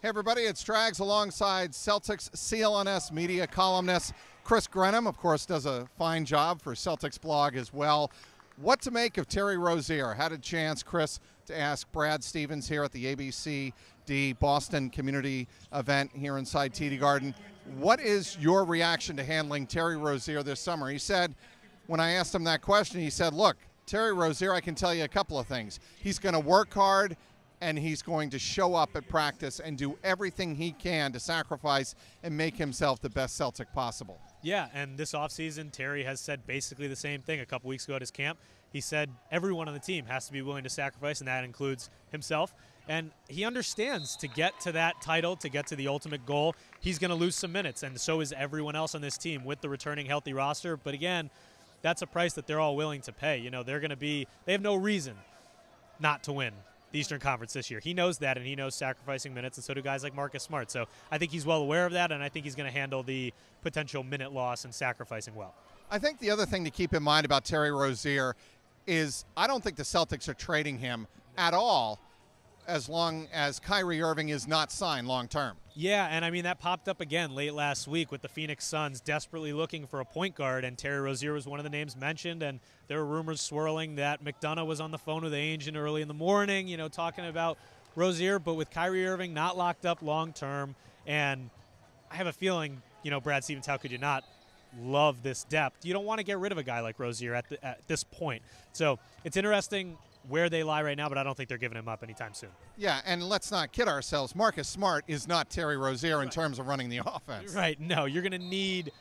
Hey everybody, it's Trags alongside Celtics CLNS media columnist Chris Grenham. Of course, does a fine job for Celtics blog as well. What to make of Terry Rozier? Had a chance, Chris, to ask Brad Stevens here at the ABCD Boston community event here inside TD Garden. What is your reaction to handling Terry Rozier this summer? He said, when I asked him that question, he said, look, Terry Rozier, I can tell you a couple of things. He's going to work hard, and he's going to show up at practice and do everything he can to sacrifice and make himself the best Celtic possible. Yeah, and this offseason, Terry has said basically the same thing. A couple weeks ago at his camp, he said everyone on the team has to be willing to sacrifice, and that includes himself. And he understands to get to that title, to get to the ultimate goal, he's going to lose some minutes, and so is everyone else on this team with the returning healthy roster. But again, that's a price that they're all willing to pay. You know, they have no reason not to win the Eastern Conference this year. He knows that, and he knows sacrificing minutes, and so do guys like Marcus Smart. So I think he's well aware of that, and I think he's going to handle the potential minute loss and sacrificing well. I think the other thing to keep in mind about Terry Rozier is I don't think the Celtics are trading him at all as long as Kyrie Irving is not signed long term. Yeah, and I mean, that popped up again late last week with the Phoenix Suns desperately looking for a point guard, and Terry Rozier was one of the names mentioned, and there were rumors swirling that McDonough was on the phone with Ainge early in the morning, talking about Rozier, but with Kyrie Irving not locked up long term, and I have a feeling, Brad Stevens, how could you not love this depth? You don't want to get rid of a guy like Rozier at this point. So it's interesting where they lie right now, but I don't think they're giving him up anytime soon. Yeah, and let's not kid ourselves. Marcus Smart is not Terry Rozier in terms of running the offense. Right, no, you're going to need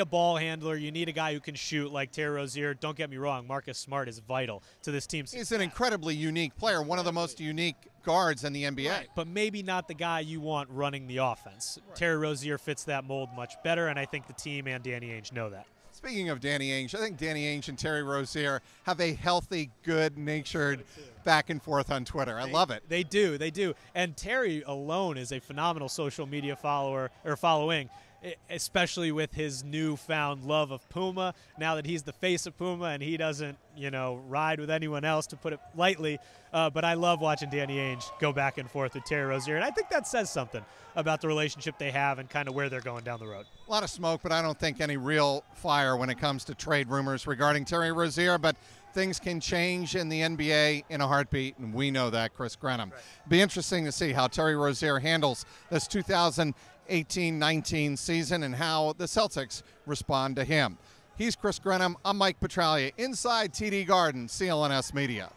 a ball handler. You need a guy who can shoot like Terry Rozier. Don't get me wrong, Marcus Smart is vital to this team's success. He's an incredibly unique player, one of the most unique guards in the NBA. Right, but maybe not the guy you want running the offense. Right. Terry Rozier fits that mold much better, and I think the team and Danny Ainge know that. Speaking of Danny Ainge, I think Danny Ainge and Terry Rozier have a healthy, good-natured back and forth on Twitter. I love it. They do. And Terry alone is a phenomenal social media follower or following, especially with his newfound love of Puma. Now that he's the face of Puma and he doesn't, ride with anyone else, to put it lightly. But I love watching Danny Ainge go back and forth with Terry Rozier, and I think that says something about the relationship they have and kind of where they're going down the road. A lot of smoke, but I don't think any real fire when it comes to trade rumors regarding Terry Rozier, but things can change in the NBA in a heartbeat, and we know that, Chris Grenham. Right. Be interesting to see how Terry Rozier handles this 2018-19 season and how the Celtics respond to him. He's Chris Grenham. I'm Mike Petralia, inside TD Garden, CLNS Media.